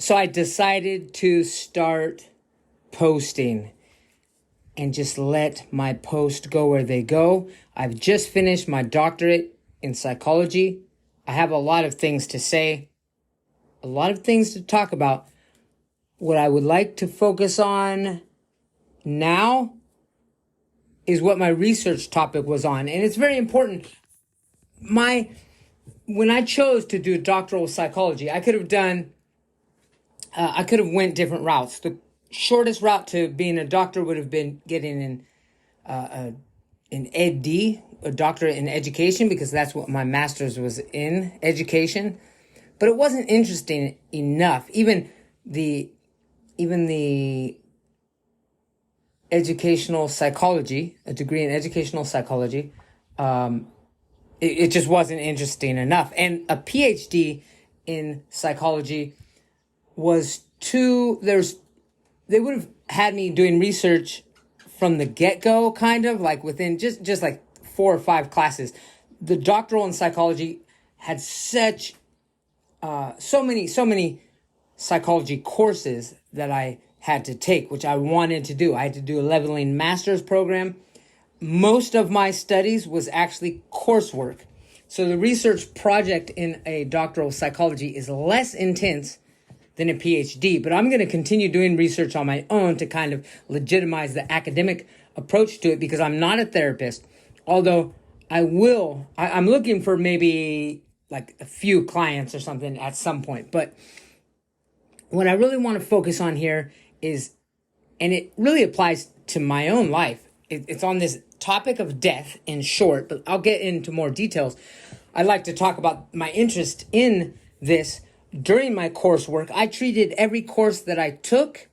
So I decided to start posting and just let my posts go where they go. I've just finished my doctorate in psychology. I have a lot of things to say, a lot of things to talk about. What I would like to focus on now is what my research topic was on. And it's very important. When I chose to do doctoral psychology, I could have went different routes. The shortest route to being a doctor would have been getting an Ed.D., a doctorate in education, because that's what my master's was in, education. But it wasn't interesting enough. Even the educational psychology, a degree in educational psychology, it just wasn't interesting enough. And a PhD in psychology was they would have had me doing research from the get-go, kind of like within just like 4 or 5 classes. The doctoral in psychology had so many psychology courses that I had to take, which I wanted to do. I had to do a leveling master's program. Most of my studies was actually coursework. So the research project in a doctoral psychology is less intense than a PhD, but I'm going to continue doing research on my own to kind of legitimize the academic approach to it, because I'm not a therapist. Although I'm looking for maybe like a few clients or something at some point. But what I really want to focus on here is, and it really applies to my own life, it's on this topic of death in short, but I'll get into more details. I'd like to talk about my interest in this. During my coursework, I treated every course that I took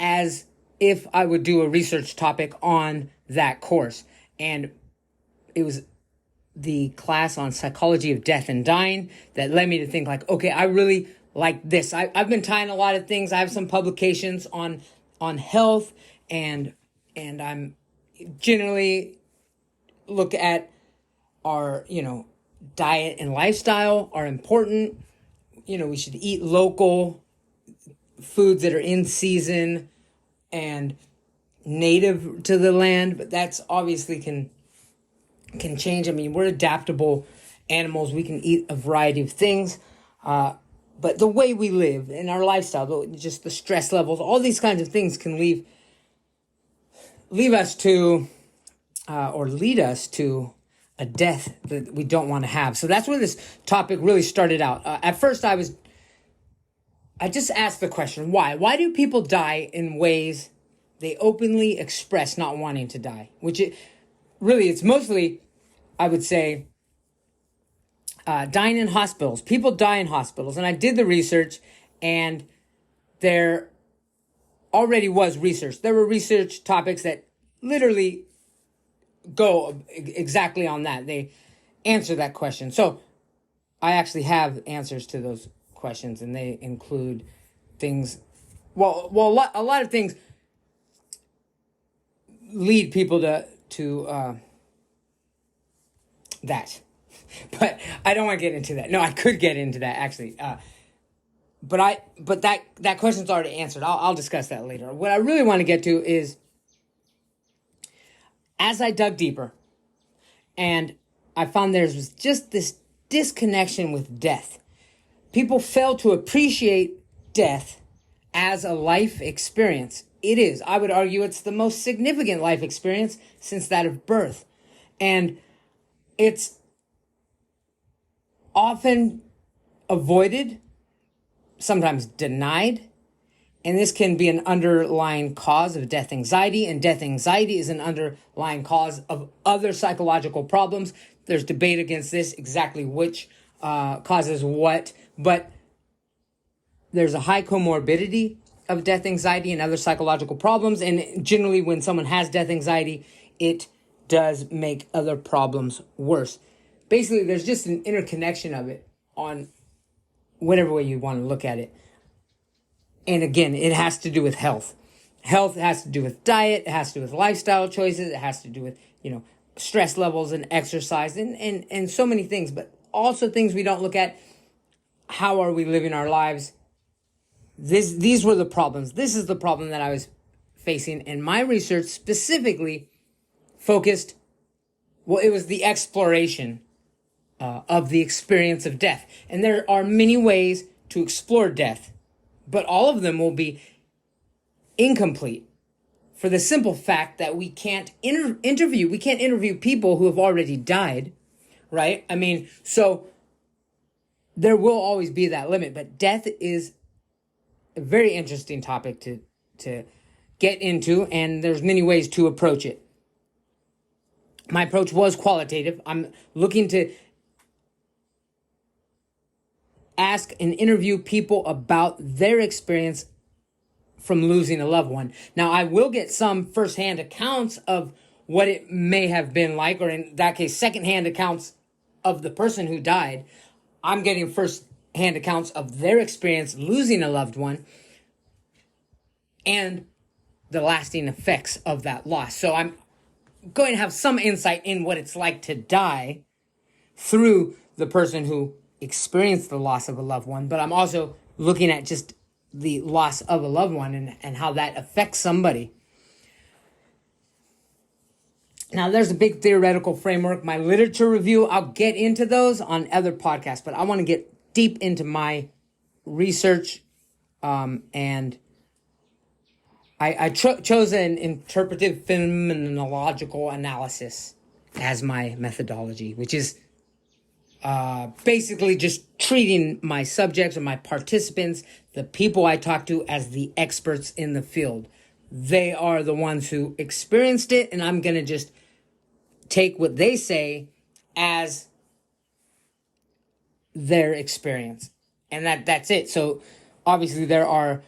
as if I would do a research topic on that course. And it was the class on psychology of death and dying that led me to think like, okay, I really like this. I've been tying a lot of things. I have some publications on health, and I'm generally look at our, diet and lifestyle are important. We should eat local foods that are in season and native to the land, but that's obviously can change. I mean, we're adaptable animals. We can eat a variety of things, but the way we live and our lifestyle, just the stress levels, all these kinds of things can lead us to a death that we don't want to have. So that's where this topic really started out. At first, I just asked the question, why? Why do people die in ways they openly express not wanting to die? It's mostly, I would say, dying in hospitals. People die in hospitals. And I did the research, and there already was research. There were research topics that literally go exactly on that. They answer that question. So I actually have answers to those questions, and they include things. A lot of things lead people to that, but I don't want to get into that. No, I could get into that actually. But that question's already answered. I'll discuss that later. What I really want to get to is, as I dug deeper, and I found there was just this disconnection with death. People fail to appreciate death as a life experience. It is. I would argue it's the most significant life experience since that of birth. And it's often avoided, sometimes denied. And this can be an underlying cause of death anxiety, and death anxiety is an underlying cause of other psychological problems. There's debate against this, exactly which causes what, but there's a high comorbidity of death anxiety and other psychological problems, and generally when someone has death anxiety, it does make other problems worse. Basically, there's just an interconnection of it on whatever way you want to look at it. And again, it has to do with health. Health has to do with diet. It has to do with lifestyle choices. It has to do with, stress levels and exercise and so many things. But also things we don't look at. How are we living our lives? these were the problems. This is the problem that I was facing, and my research specifically focused, well, it was the exploration of the experience of death. And there are many ways to explore death, but all of them will be incomplete for the simple fact that we can't interview people who have already died, right? I mean, so there will always be that limit, but death is a very interesting topic to get into, and there's many ways to approach it. My approach was qualitative. I'm looking to ask and interview people about their experience from losing a loved one. Now, I will get some firsthand accounts of what it may have been like, or in that case, secondhand accounts of the person who died. I'm getting firsthand accounts of their experience losing a loved one and the lasting effects of that loss. So I'm going to have some insight in what it's like to die through the person who experienced the loss of a loved one, but I'm also looking at just the loss of a loved one and how that affects somebody. Now, there's a big theoretical framework. My literature review, I'll get into those on other podcasts, but I want to get deep into my research, and I chose an interpretive phenomenological analysis as my methodology, which is basically just treating my subjects or my participants, the people I talk to, as the experts in the field. They are the ones who experienced it, and I'm going to just take what they say as their experience. And that's it. So obviously there are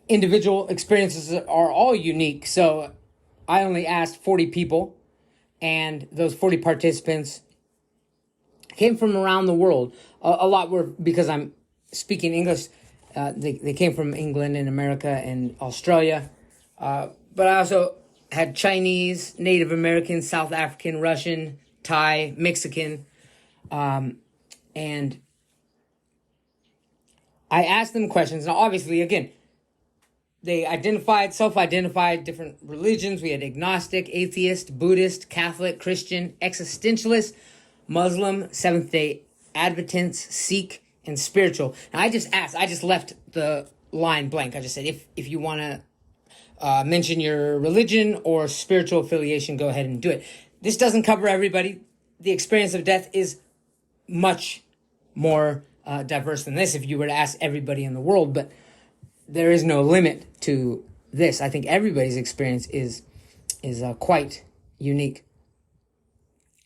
individual experiences that are all unique. So I only asked 40 people, and those 40 participants came from around the world. A lot were, because I'm speaking English, they came from England and America and Australia. But I also had Chinese, Native American, South African, Russian, Thai, Mexican. And I asked them questions. Now, obviously, again, they self-identified different religions. We had agnostic, atheist, Buddhist, Catholic, Christian, existentialist, Muslim, Seventh-day Adventist, Sikh, and spiritual. Now, I just left the line blank. I just said, if you want to mention your religion or spiritual affiliation, go ahead and do it. This doesn't cover everybody. The experience of death is much more diverse than this if you were to ask everybody in the world, but there is no limit to this. I think everybody's experience is quite unique.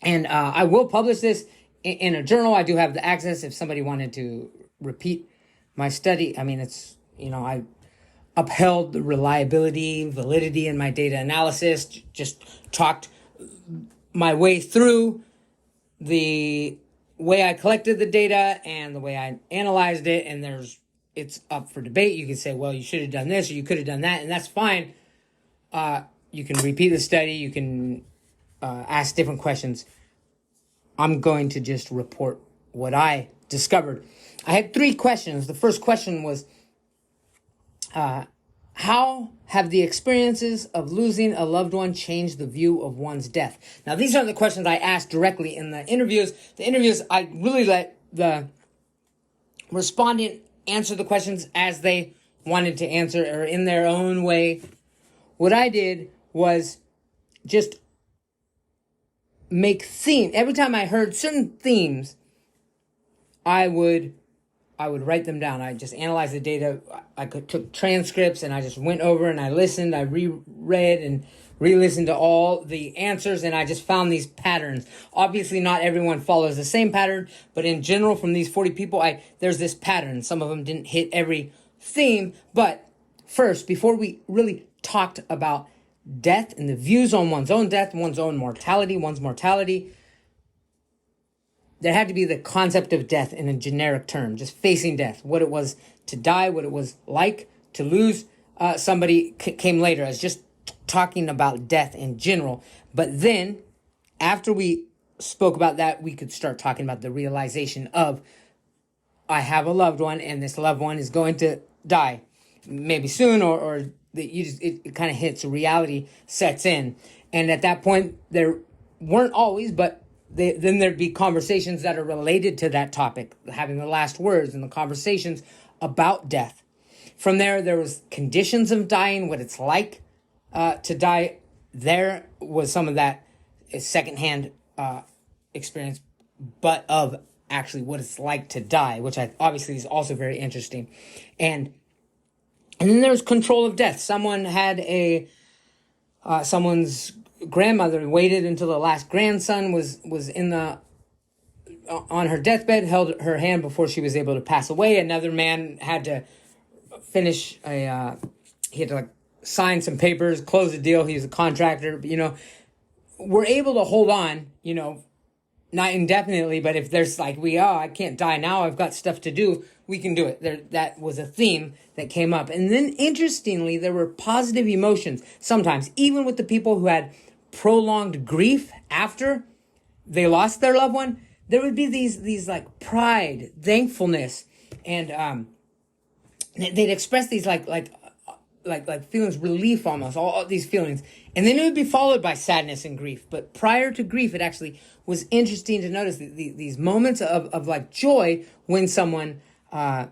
And I will publish this in a journal. I do have the access if somebody wanted to repeat my study. I mean, it's, I upheld the reliability, validity in my data analysis, just talked my way through the way I collected the data and the way I analyzed it, and it's up for debate. You can say, well, you should have done this or you could have done that, and that's fine. You can repeat the study. You can ask different questions. I'm going to just report what I discovered. I had 3 questions. The first question was, how have the experiences of losing a loved one changed the view of one's death? Now, these are the questions I asked directly in the interviews. The interviews, I really let the respondent answer the questions as they wanted to answer or in their own way. What I did was just make theme. Every time I heard certain themes, I would write them down. I just analyzed the data. I took transcripts and I just went over and I listened. I reread and re-listened to all the answers, and I just found these patterns. Obviously, not everyone follows the same pattern, but in general, from these 40 people, there's this pattern. Some of them didn't hit every theme, but first, before we really talked about death and the views on one's own death, one's mortality, there had to be the concept of death in a generic term, just facing death. What it was to die, what it was like to lose somebody came later as just talking about death in general. But then, after we spoke about that, we could start talking about the realization of I have a loved one and this loved one is going to die maybe soon, or it kind of hits, reality sets in. And at that point, there weren't always, but then there'd be conversations that are related to that topic, having the last words and the conversations about death. From there was conditions of dying, what it's like to die. There was some of that secondhand experience, but of actually what it's like to die, which obviously is also very interesting. And then there's control of death. Someone had someone's grandmother waited until the last grandson was on her deathbed, held her hand before she was able to pass away. Another man had to finish he had to like sign some papers, close a deal. He was a contractor. We're able to hold on, not indefinitely, but if there's like, I can't die now, I've got stuff to do, we can do it. That was a theme that came up. And then interestingly, there were positive emotions sometimes, even with the people who had prolonged grief after they lost their loved one. There would be these like pride, thankfulness, and they'd express these like feelings, relief almost, all these feelings. And then it would be followed by sadness and grief. But prior to grief, it actually was interesting to notice these moments of like joy when someone died.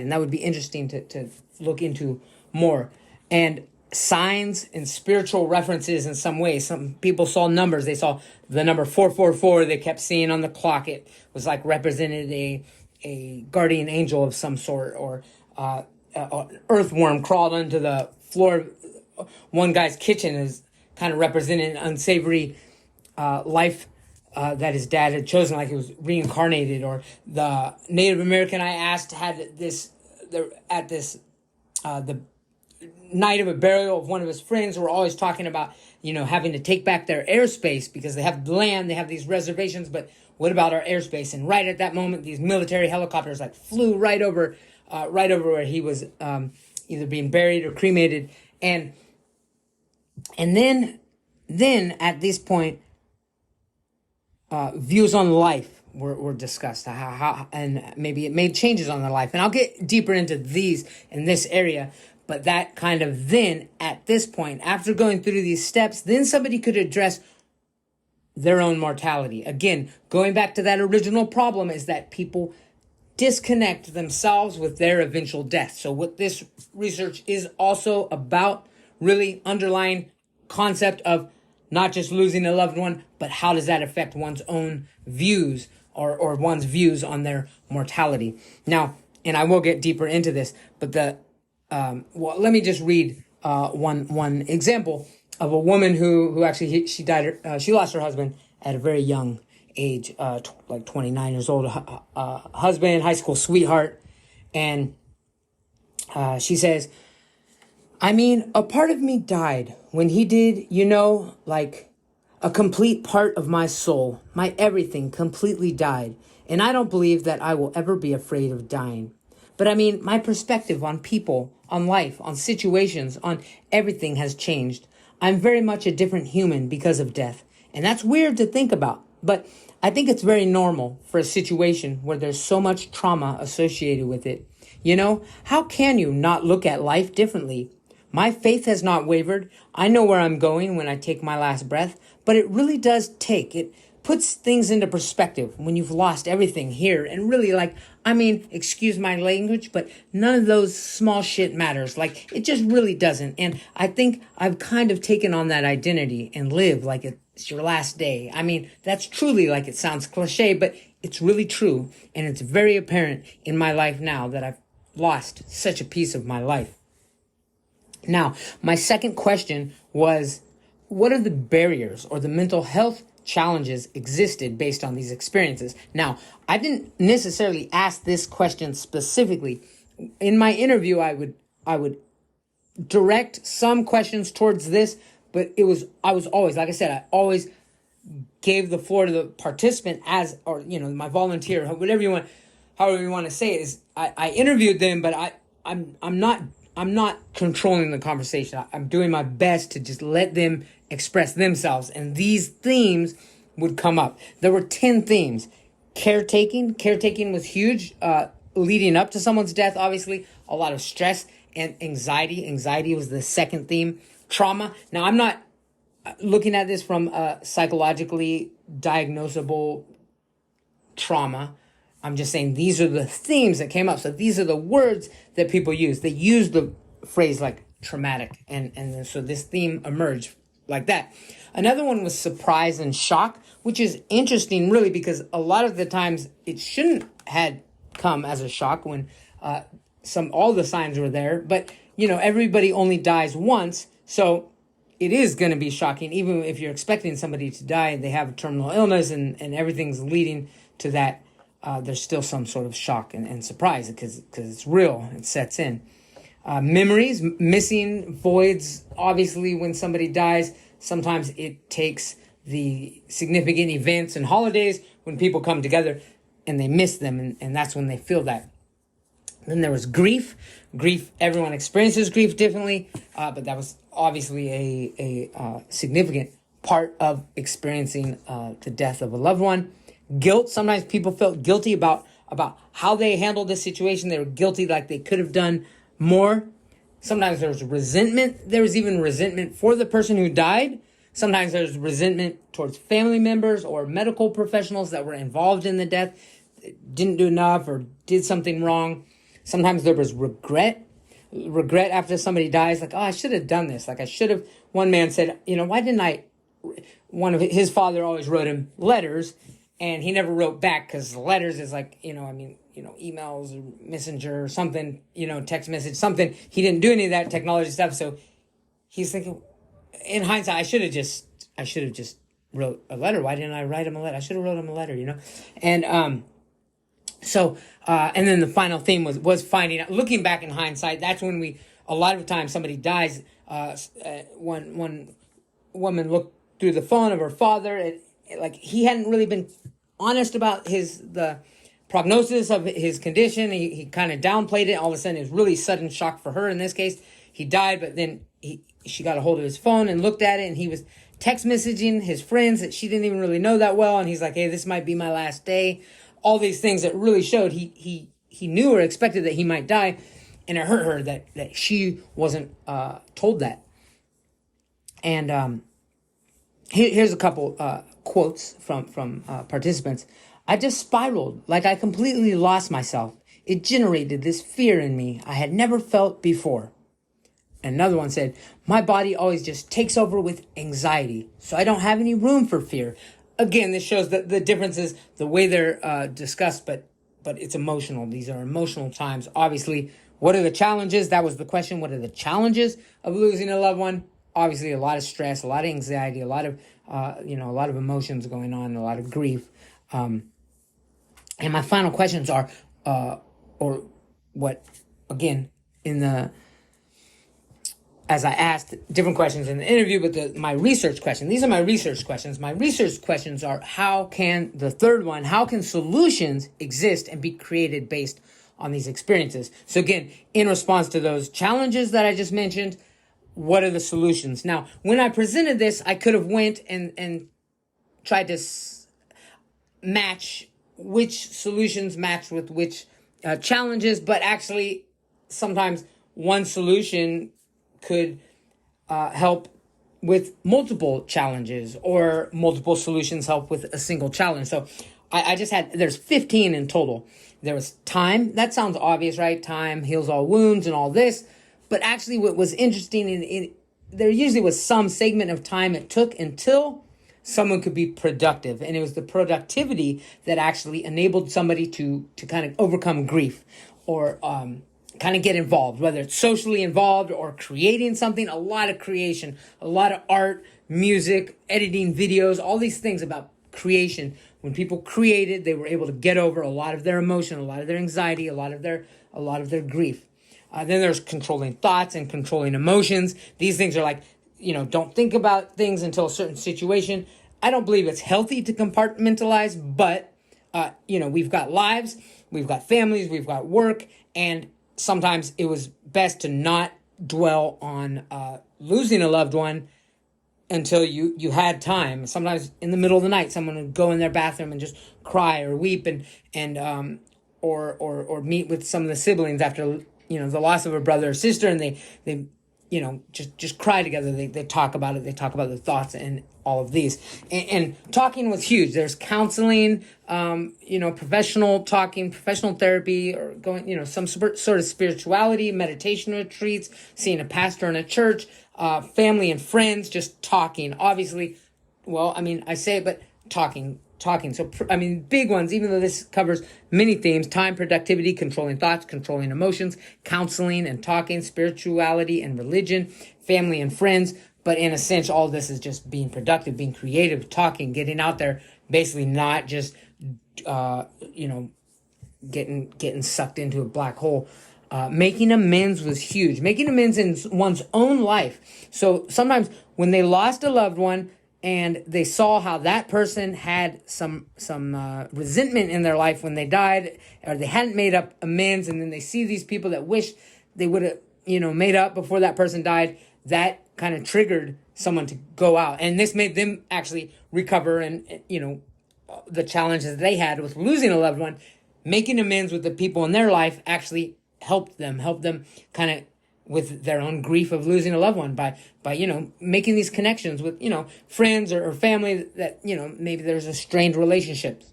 And that would be interesting to look into more. And signs and spiritual references in some ways. Some people saw numbers. They saw the number 444 they kept seeing on the clock. It was like represented a guardian angel of some sort, or an earthworm crawled onto the floor. One guy's kitchen is kind of representing an unsavory life that his dad had chosen, like it was reincarnated. Or the Native American I asked had the night of a burial of one of his friends, were always talking about, having to take back their airspace because they have land, they have these reservations, but what about our airspace? And right at that moment, these military helicopters like flew right over where he was either being buried or cremated. And then at this point, views on life were discussed, how and maybe it made changes on their life. And I'll get deeper into these in this area. But that kind of then, at this point, after going through these steps, then somebody could address their own mortality. Again, going back to that original problem is that people disconnect themselves with their eventual death. So what this research is also about, really underlying concept of not just losing a loved one, but how does that affect one's own views or one's views on their mortality. Now, and I will get deeper into this, but let me just read one example of a woman who actually she died. She lost her husband at a very young age, like 29 years old. Husband, high school sweetheart, and she says, a part of me died when he did. Like a complete part of my soul, my everything, completely died, and I don't believe that I will ever be afraid of dying. But my perspective on people, on life, on situations, on everything has changed. I'm very much a different human because of death. And that's weird to think about. But I think it's very normal for a situation where there's so much trauma associated with it. How can you not look at life differently? My faith has not wavered. I know where I'm going when I take my last breath. But it really does it puts things into perspective when you've lost everything here. And really, excuse my language, but none of those small shit matters. It just really doesn't. And I think I've kind of taken on that identity and live like it's your last day. That's truly, like it sounds cliche, but it's really true. And it's very apparent in my life now that I've lost such a piece of my life. Now, my second question was, what are the barriers or the mental health challenges existed based on these experiences? Now, I didn't necessarily ask this question specifically. In my interview, I would direct some questions towards this, but I was always, like I said, I always gave the floor to the participant my volunteer, however you want to say it. Is I interviewed them, but I'm not controlling the conversation. I'm doing my best to just let them express themselves. And these themes would come up. There were 10 themes. Caretaking. Caretaking was huge. Leading up to someone's death, obviously, a lot of stress and anxiety. Anxiety was the second theme. Trauma. Now, I'm not looking at this from a psychologically diagnosable trauma. I'm just saying these are the themes that came up. So these are the words that people use. They use the phrase like traumatic. And so this theme emerged like that. Another one was surprise and shock, which is interesting really because a lot of the times it shouldn't had come as a shock when all the signs were there. But, everybody only dies once. So it is going to be shocking, even if you're expecting somebody to die and they have a terminal illness and everything's leading to that. There's still some sort of shock and surprise because it's real. It sets in. Memories, missing voids. Obviously, when somebody dies, sometimes it takes the significant events and holidays when people come together and they miss them, and that's when they feel that. Then there was grief. Grief, everyone experiences grief differently, but that was obviously a significant part of experiencing the death of a loved one. Guilt. Sometimes people felt guilty about how they handled the situation. They were guilty, like they could have done more. Sometimes there was resentment. There was even resentment for the person who died. Sometimes there's resentment towards family members or medical professionals that were involved in the death, didn't do enough or did something wrong. Sometimes there was regret after somebody dies, like, oh, I should have done this. Like I should have. One man said, why didn't I? One of his father always wrote him letters, and he never wrote back because letters is like, emails or messenger or something, text message, something. He didn't do any of that technology stuff. So he's thinking, in hindsight, I should have just wrote a letter. Why didn't I write him a letter? I should have wrote him a letter, And and then the final theme was finding out. Looking back in hindsight, that's when a lot of times somebody dies. One woman looked through the phone of her father, like he hadn't really been honest about the prognosis of his condition. He kind of downplayed it. All of a sudden, it was really sudden shock for her. In this case, he died, but then she got a hold of his phone and looked at it, and he was text messaging his friends that she didn't even really know that well. And he's like, hey, this might be my last day. All these things that really showed he knew or expected that he might die. And it hurt her that she wasn't told that. And here's a couple quotes from participants. I just spiraled, like I completely lost myself. It generated this fear in me I had never felt before. Another one said, my body always just takes over with anxiety, so I don't have any room for fear. Again, this shows that the differences, the way they're discussed, but it's emotional. These are emotional times. Obviously, what are the challenges? That was the question. What are the challenges of losing a loved one? Obviously, a lot of stress, a lot of anxiety, a lot of emotions going on, a lot of grief. And my final questions are, as I asked different questions in the interview, but my research question. These are my research questions. My research questions are, how can solutions exist and be created based on these experiences? So again, in response to those challenges that I just mentioned, what are the solutions? Now, when I presented this, I could have went and tried to match which solutions match with which challenges, but actually sometimes one solution could help with multiple challenges, or multiple solutions help with a single challenge. So I just there's 15 in total. There was time. That sounds obvious, right? Time heals all wounds and all this. But actually what was interesting, there usually was some segment of time it took until someone could be productive. And it was the productivity that actually enabled somebody to kind of overcome grief, or kind of get involved, whether it's socially involved or creating something. A lot of creation, a lot of art, music, editing videos, all these things about creation. When people created, they were able to get over a lot of their emotion, a lot of their anxiety, a lot of their grief. Then there's controlling thoughts and controlling emotions. These things are like, don't think about things until a certain situation. I don't believe it's healthy to compartmentalize, but, we've got lives, we've got families, we've got work, and sometimes it was best to not dwell on losing a loved one until you had time. Sometimes in the middle of the night, someone would go in their bathroom and just cry or weep and or meet with some of the siblings after the loss of a brother or sister, and they just cry together. They talk about it. They talk about their thoughts and all of these. And talking was huge. There's counseling, professional talking, professional therapy, or going, some sort of spirituality, meditation retreats, seeing a pastor in a church, family and friends, just talking. Obviously, well, I say it, but talking. So, big ones, even though this covers many themes: time, productivity, controlling thoughts, controlling emotions, counseling and talking, spirituality and religion, family and friends. But in a sense, all this is just being productive, being creative, talking, getting out there, basically not just, getting sucked into a black hole. Making amends was huge. Making amends in one's own life. So sometimes when they lost a loved one, and they saw how that person had some resentment in their life when they died, or they hadn't made up amends, and then they see these people that wish they would have, made up before that person died. That kind of triggered someone to go out, and this made them actually recover, and the challenges they had with losing a loved one. Making amends with the people in their life actually helped them kind of with their own grief of losing a loved one by making these connections with friends or family that maybe there's a strained relationships.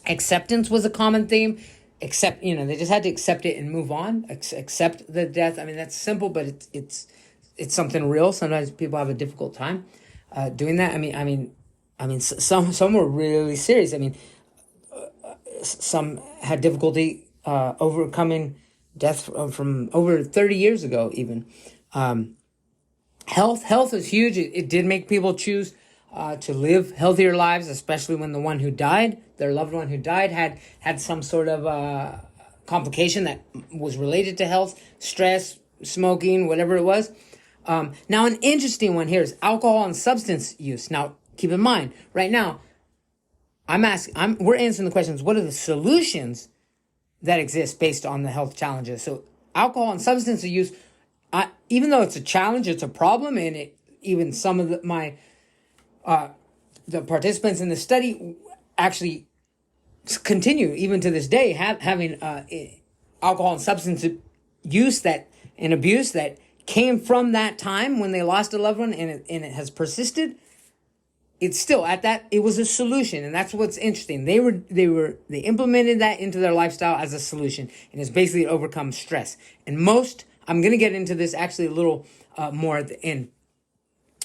Acceptance was a common theme. They just had to accept it and move on. Accept the death. That's simple, but it's something real. Sometimes people have a difficult time doing that. Some were really serious. Some had difficulty overcoming death from over 30 years ago, even. Health is huge. It did make people choose to live healthier lives, especially when the one who died, their loved one who died, had some sort of complication that was related to health, stress, smoking, whatever it was. Now, an interesting one here is alcohol and substance use. Now, keep in mind, right now, we're answering the questions, what are the solutions that exist based on the health challenges? So alcohol and substance use, even though it's a challenge, it's a problem, and even some of the participants in the study actually continue even to this day having alcohol and substance use and abuse that came from that time when they lost a loved one, and it has persisted. It's still it was a solution, and that's what's interesting. They implemented that into their lifestyle as a solution, and it's basically to overcome stress. And I'm going to get into this actually a little more at the end,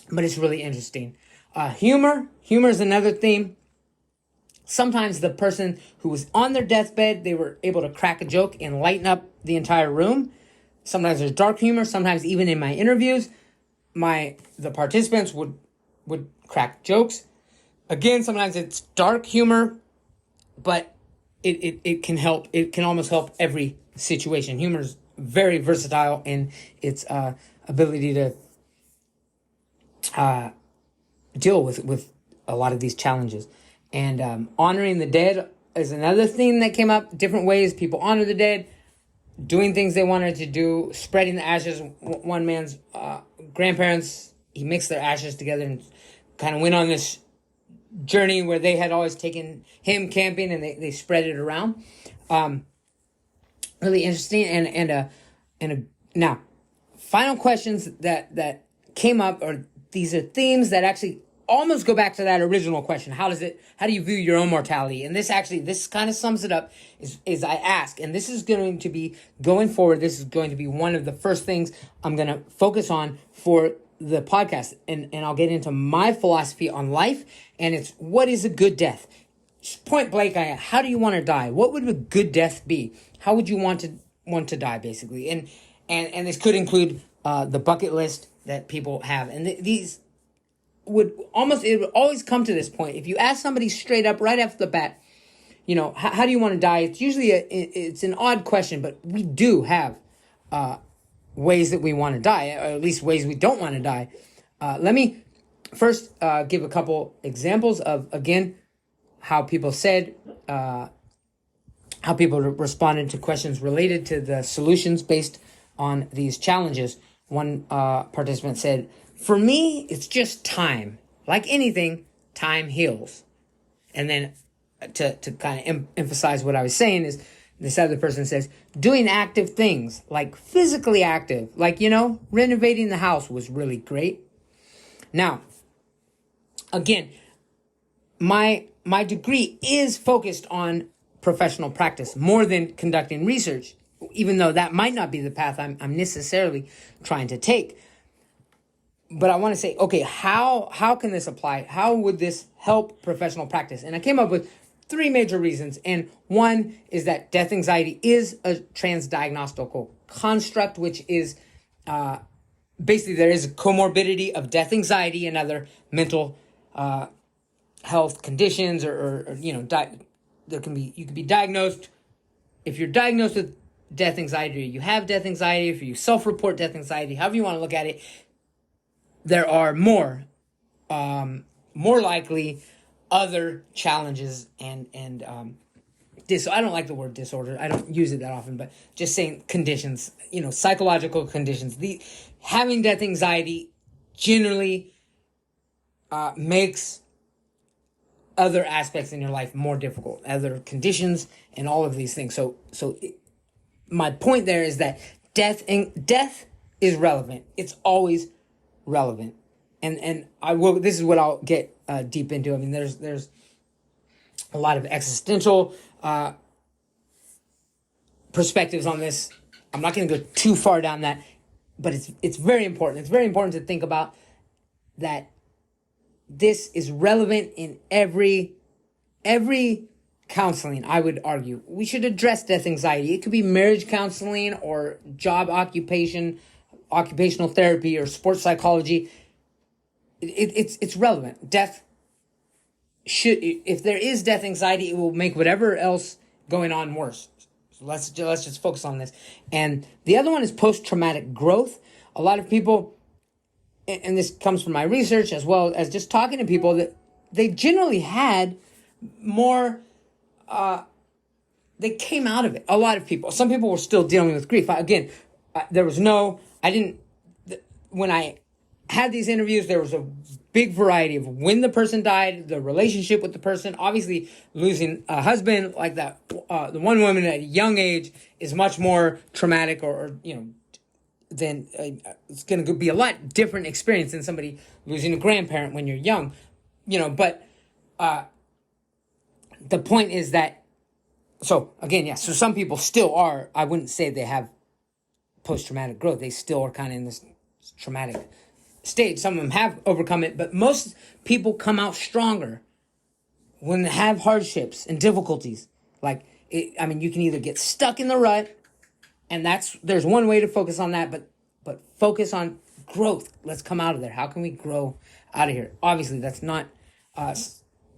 but it's really interesting. Humor is another theme. Sometimes the person who was on their deathbed, they were able to crack a joke and lighten up the entire room. Sometimes there's dark humor. Sometimes even in my interviews, the participants would crack jokes. Again, sometimes it's dark humor, but it can help. It can almost help every situation. Humor is very versatile in its ability to deal with a lot of these challenges. And honoring the dead is another theme that came up. Different ways people honor the dead, doing things they wanted to do, spreading the ashes. One man's grandparents, he mixed their ashes together and kind of went on this journey where they had always taken him camping, and they spread it around. Really interesting. And now, final questions that came up, or these are themes that actually almost go back to that original question. How do you view your own mortality? And this kind of sums it up, is I ask, and this is going to be, going forward, this is going to be one of the first things I'm going to focus on for the podcast. And I'll get into my philosophy on life, and it's, what is a good death? Point blank, how do you want to die? What would a good death be? How would you want to die, basically? And this could include the bucket list that people have. And these it would always come to this point. If you ask somebody straight up right off the bat, how do you want to die? It's usually it's an odd question, but we do have ways that we want to die, or at least ways we don't want to die. Let me first give a couple examples of, again, how people said, how people responded to questions related to the solutions based on these challenges. One participant said, For me, it's just time. Like anything, time heals. And then to kind of emphasize what I was saying is, this other person says, doing active things, like physically active, like, renovating the house was really great. Now, again, my degree is focused on professional practice more than conducting research, even though that might not be the path I'm necessarily trying to take. But I want to say, okay, how can this apply? How would this help professional practice? And I came up with 3 major reasons. And one is that death anxiety is a transdiagnostical construct, which is basically there is a comorbidity of death anxiety and other mental health conditions, or you can be diagnosed. If you're diagnosed with death anxiety, or you have death anxiety, if you self-report death anxiety, however you want to look at it, there are more likely other challenges and I don't like the word disorder. I don't use it that often, but just saying conditions, psychological conditions. Having death anxiety generally makes other aspects in your life more difficult, other conditions and all of these things. So my point there is that death is relevant. It's always relevant. And I will, this is what I'll get deep into. I mean, there's a lot of existential perspectives on this. I'm not going to go too far down that, but it's very important. It's very important to think about that this is relevant in every counseling, I would argue. We should address death anxiety. It could be marriage counseling or occupational therapy or sports psychology. It's relevant. If there is death anxiety, it will make whatever else going on worse. So let's just focus on this. And the other one is post-traumatic growth. A lot of people, and this comes from my research as well as just talking to people, that they generally had more, they came out of it. A lot of people. Some people were still dealing with grief. Again, when I had these interviews, there was a big variety of when the person died, the relationship with the person. Obviously, losing a husband like that, the one woman at a young age is much more traumatic, then it's going to be a lot different experience than somebody losing a grandparent when you're young, but the point is that, so some people still are, I wouldn't say they have post-traumatic growth. They still are kind of in this traumatic stage. Some of them have overcome it, but most people come out stronger when they have hardships and difficulties. You can either get stuck in the rut, and there's one way to focus on that, but focus on growth. Let's come out of there. How can we grow out of here? Obviously, that's not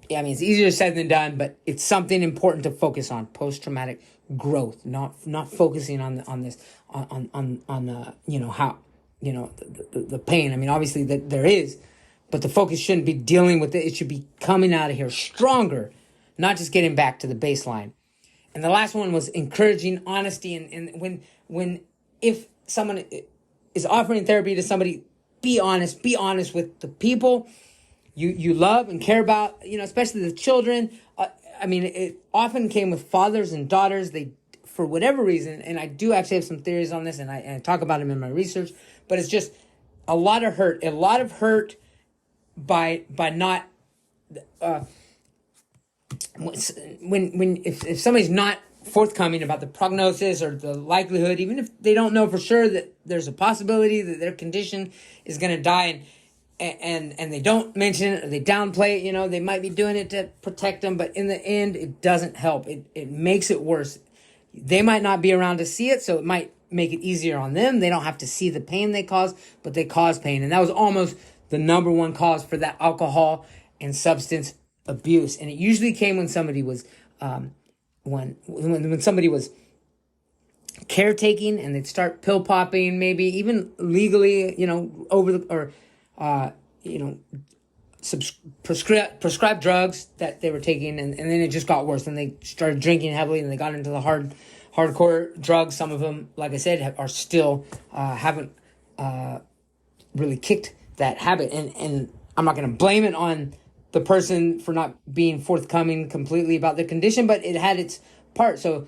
it's easier said than done, but it's something important to focus on. Post-traumatic growth, not focusing on this how the pain. I mean, obviously that there is, but the focus shouldn't be dealing with it. It should be coming out of here stronger, not just getting back to the baseline. And the last one was encouraging honesty. And if someone is offering therapy to somebody, be honest with the people you love and care about, especially the children. It often came with fathers and daughters. They, for whatever reason, and I do actually have some theories on this, and I talk about them in my research, but it's just a lot of hurt by not, if somebody's not forthcoming about the prognosis or the likelihood, even if they don't know for sure that there's a possibility that their condition is going to die, and they don't mention it or they downplay it, they might be doing it to protect them, but in the end, it doesn't help. It makes it worse. They might not be around to see it, so it might make it easier on them. They don't have to see the pain they cause, but they cause pain. And that was almost the number one cause for that alcohol and substance abuse. And it usually came when somebody was, when somebody was caretaking, and they'd start pill popping, maybe even legally, prescribed drugs that they were taking, and then it just got worse. And they started drinking heavily, and they got into the hardcore drugs. Some of them, like I said, are still haven't really kicked that habit. And I'm not going to blame it on the person for not being forthcoming completely about the condition, but it had its part. So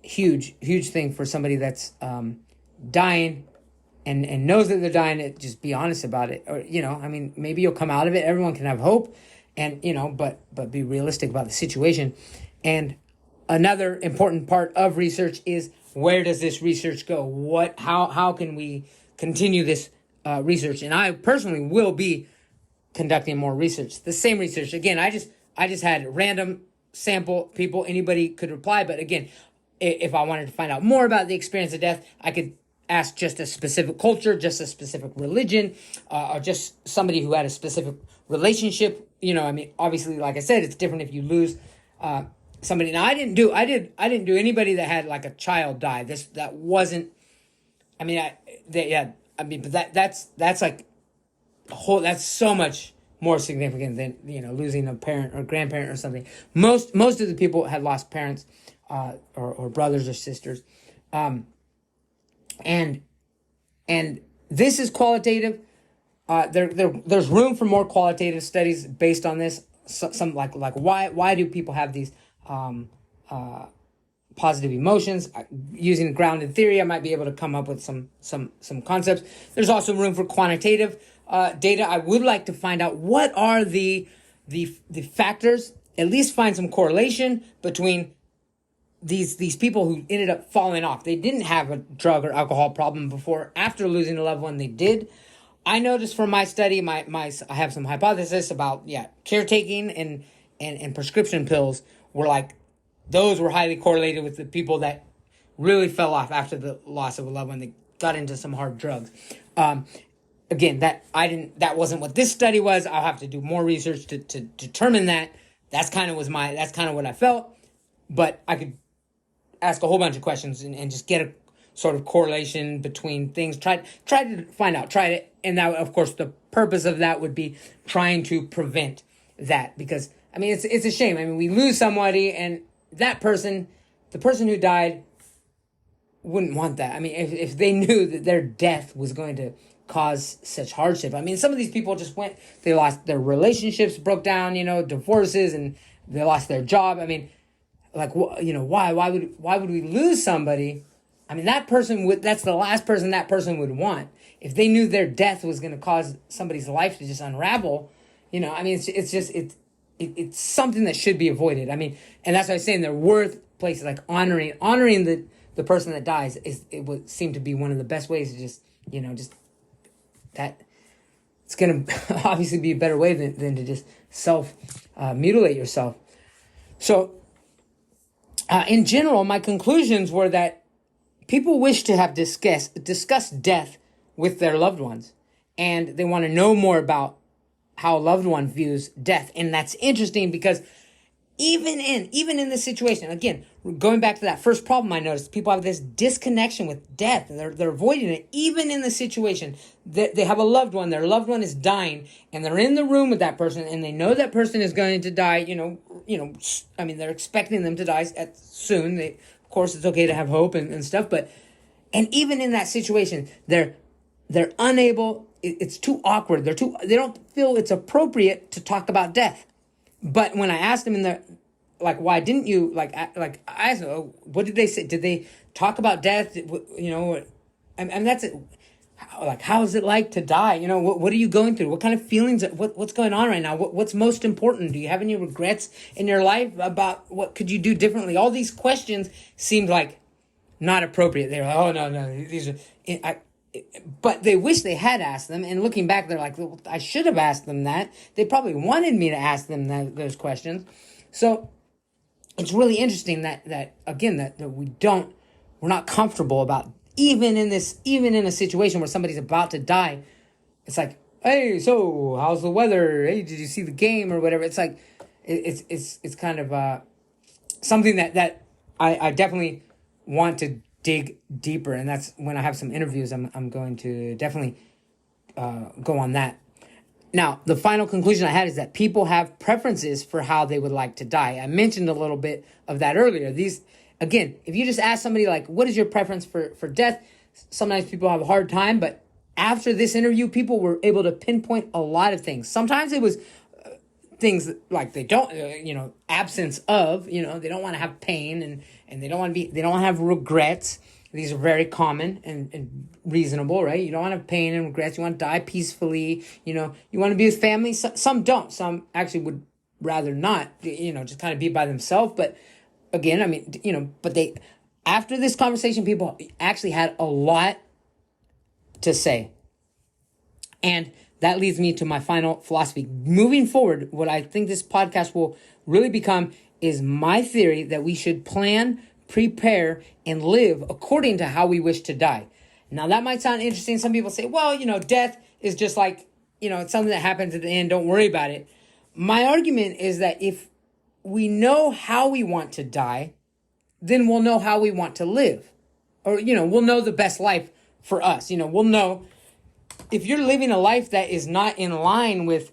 huge thing for somebody that's dying and knows that they're dying. Just be honest about it. Or maybe you'll come out of it. Everyone can have hope, and but be realistic about the situation. And another important part of research is, where does this research go? How can we continue this research? And I personally will be conducting more research. The same research. Again, I just had random sample people. Anybody could reply. But again, if I wanted to find out more about the experience of death, I could ask just a specific culture, just a specific religion, or just somebody who had a specific relationship. Obviously, like I said, it's different if you lose somebody. Now, I didn't do anybody that had like a child die. That wasn't. But that's like that's so much more significant than losing a parent or grandparent or something. Most of the people had lost parents or brothers or sisters, and this is qualitative. There's room for more qualitative studies based on this. Some like why do people have these positive emotions? Using grounded theory, I might be able to come up with some concepts. There's also room for quantitative data. I would like to find out what are the factors, at least find some correlation between these people who ended up falling off. They didn't have a drug or alcohol problem before. After losing a loved one, they did. I noticed from my study, I have some hypothesis about caretaking and prescription pills were like, those were highly correlated with the people that really fell off after the loss of a loved one. They got into some hard drugs. Again, that wasn't what this study was. I'll have to do more research to determine that. That's kind of what I felt. But I could ask a whole bunch of questions and just get a sort of correlation between things. Try to find out. And that, of course, the purpose of that would be trying to prevent that, because it's a shame. We lose somebody, and that person, the person who died, wouldn't want that. If they knew that their death was going to cause such hardship. Some of these people just they lost their relationships, broke down, divorces, and they lost their job. Why would we lose somebody? That's the last person that person would want. If they knew their death was going to cause somebody's life to just unravel, it's something that should be avoided. And that's why I'm saying they're worth places like honoring the person that dies it would seem to be one of the best ways to just that it's going to obviously be a better way than to just mutilate yourself. So, in general, my conclusions were that people wish to have discussed death with their loved ones, and they want to know more about how a loved one views death. And that's interesting because even in this situation, again, going back to that first problem, I noticed people have this disconnection with death, and they're avoiding it. Even in the situation that they have a loved one, their loved one is dying, and they're in the room with that person, and they know that person is going to die. They're expecting them to die soon. Of course, it's okay to have hope and stuff, and even in that situation, they're unable. It's too awkward. They don't feel it's appropriate to talk about death. But when I asked them why didn't you, I asked them, oh, what did they say? Did they talk about death? That's it. How is it like to die? What are you going through? What kind of feelings, what's going on right now? What's most important? Do you have any regrets in your life about what could you do differently? All these questions seemed like not appropriate. They were like, oh, no, these are, but they wish they had asked them. And looking back, they're like, well, I should have asked them that. They probably wanted me to ask them those questions. So it's really interesting that we're not comfortable about, even in a situation where somebody's about to die. It's like, hey, so how's the weather? Hey, did you see the game or whatever? It's like, it's kind of something that I definitely want to dig deeper, and that's when I have some interviews. I'm going to definitely go on that. Now, the final conclusion I had is that people have preferences for how they would like to die. I mentioned a little bit of that earlier. Again, if you just ask somebody what is your preference for death? Sometimes people have a hard time, but after this interview, people were able to pinpoint a lot of things. Sometimes it was things like they don't, absence of, they don't want to have pain, and they don't want to have regrets. These are very common and reasonable, right? You don't want to have pain and regrets. You want to die peacefully. You want to be with family. Some don't. Some actually would rather not, just kind of be by themselves. But again, but after this conversation, people actually had a lot to say. And that leads me to my final philosophy. Moving forward, what I think this podcast will really become is my theory that we should plan, prepare, and live according to how we wish to die. Now, that might sound interesting. Some people say, well, death is just like, it's something that happens at the end. Don't worry about it. My argument is that if we know how we want to die, then we'll know how we want to live. Or, we'll know the best life for us. We'll know if you're living a life that is not in line with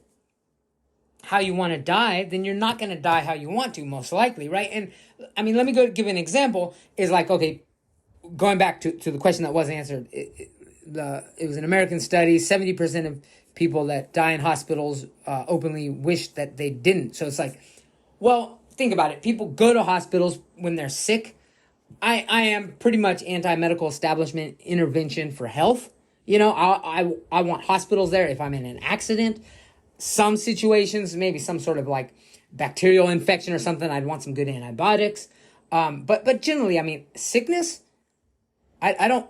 how you want to die, then you're not going to die how you want to, most likely, right? And let me give an example. Is like, okay, going back to the question that wasn't answered, it was an American study. 70% of people that die in hospitals openly wish that they didn't. So it's like, well, think about it. People go to hospitals when they're sick. I am pretty much anti-medical establishment intervention for health. I want hospitals there if I'm in an accident. Some situations, maybe some sort of like bacterial infection or something, I'd want some good antibiotics. But generally, sickness, I'm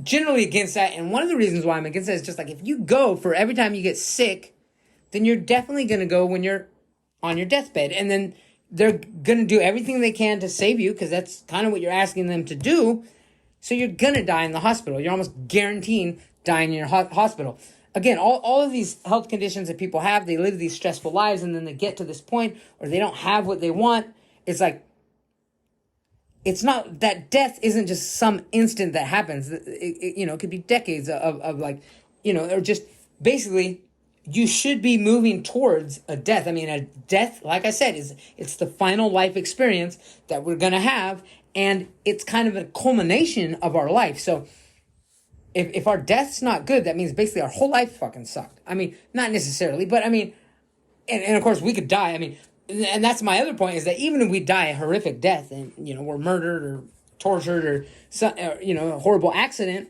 generally against that. And one of the reasons why I'm against that is just like, if you go for every time you get sick, then you're definitely going to go when you're on your deathbed. And then they're going to do everything they can to save you, because that's kind of what you're asking them to do. So you're going to die in the hospital. You're almost guaranteeing dying in your hospital. Again, all of these health conditions that people have, they live these stressful lives, and then they get to this point or they don't have what they want. It's like, it's not that death isn't just some instant that happens. It could be decades of like, or just basically, you should be moving towards a death. A death, like I said, it's the final life experience that we're going to have. And it's kind of a culmination of our life. So if our death's not good, that means basically our whole life fucking sucked. Not necessarily, but and of course we could die. And that's my other point, is that even if we die a horrific death and, we're murdered or tortured or a horrible accident,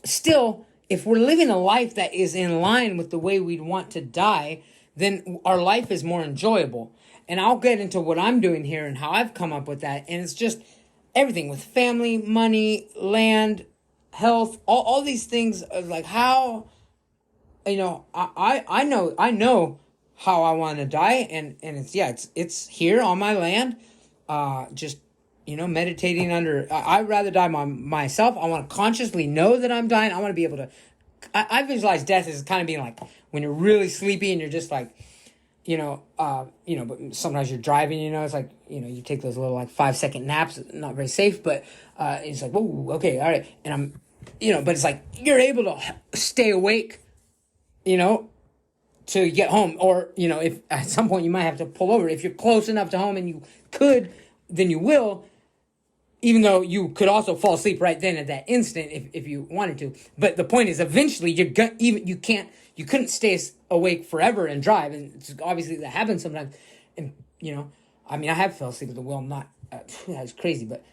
still, if we're living a life that is in line with the way we'd want to die, then our life is more enjoyable. And I'll get into what I'm doing here and how I've come up with that. And it's just everything with family, money, land, health, all these things, like how, I know how I want to die. And it's here on my land. Just, meditating under, I'd rather die myself. I want to consciously know that I'm dying. I want to be able to, I visualize death as kind of being like when you're really sleepy and you're just like, but sometimes you're driving, it's like, you take those little like 5-second naps, not very safe, but it's like, whoa, okay, all right. And I'm, but it's like, you're able to stay awake, to get home. Or, if at some point you might have to pull over, if you're close enough to home and you could, then you will, even though you could also fall asleep right then at that instant if you wanted to. But the point is, eventually you couldn't stay awake forever and drive. And it's obviously that happens sometimes. And, I have fell asleep at the wheel. Not, that's crazy. But,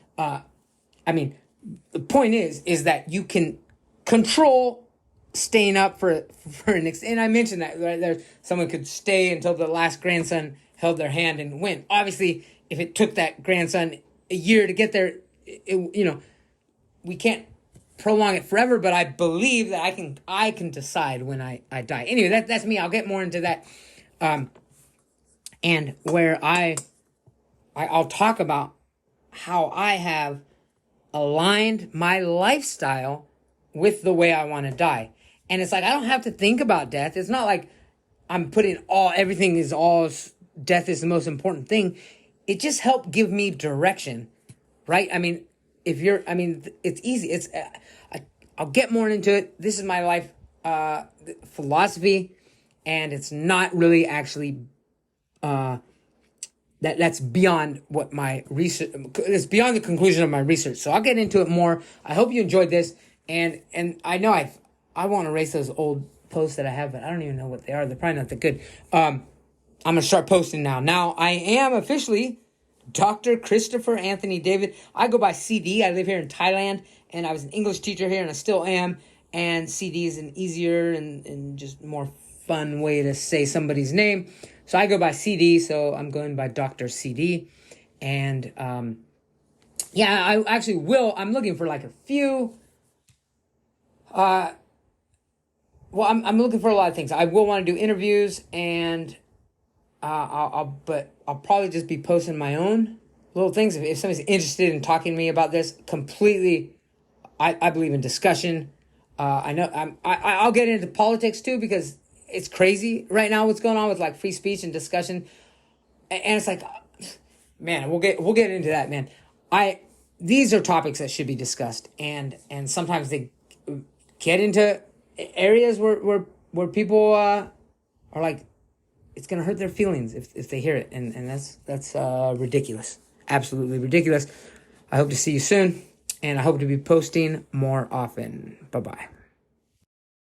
the point is that you can control staying up for an extent. And I mentioned that, right? Someone could stay until the last grandson held their hand and went. Obviously, if it took that grandson a year to get there, we can't prolong it forever, but I believe that I can decide when I die. Anyway, that's me. I'll get more into that. And where I'll talk about how I have aligned my lifestyle with the way I want to die. And it's like, I don't have to think about death. It's not like I'm putting death is the most important thing. It just helped give me direction, right? It's easy. I'll get more into it. This is my life philosophy, and it's not really actually that's beyond what my research. It's beyond the conclusion of my research. So I'll get into it more. I hope you enjoyed this, and I know I want to erase those old posts that I have, but I don't even know what they are. They're probably not that good. I'm gonna start posting now. Now I am officially Dr. Christopher Anthony David. I go by CD. I live here in Thailand, and I was an English teacher here, and I still am. And CD is an easier and just more fun way to say somebody's name. So I go by CD, so I'm going by Dr. CD. And yeah, I actually will. I'm looking for like a few. Well, I'm looking for a lot of things. I will want to do interviews, and but I'll probably just be posting my own little things. If somebody's interested in talking to me about this, completely, I believe in discussion. I know I'll get into politics too, because it's crazy right now what's going on with like free speech and discussion, and it's like, man, we'll get into that, man. These are topics that should be discussed, and sometimes they get into areas where people are like, it's gonna hurt their feelings if they hear it, and that's ridiculous, absolutely ridiculous. I hope to see you soon, and I hope to be posting more often. Bye bye.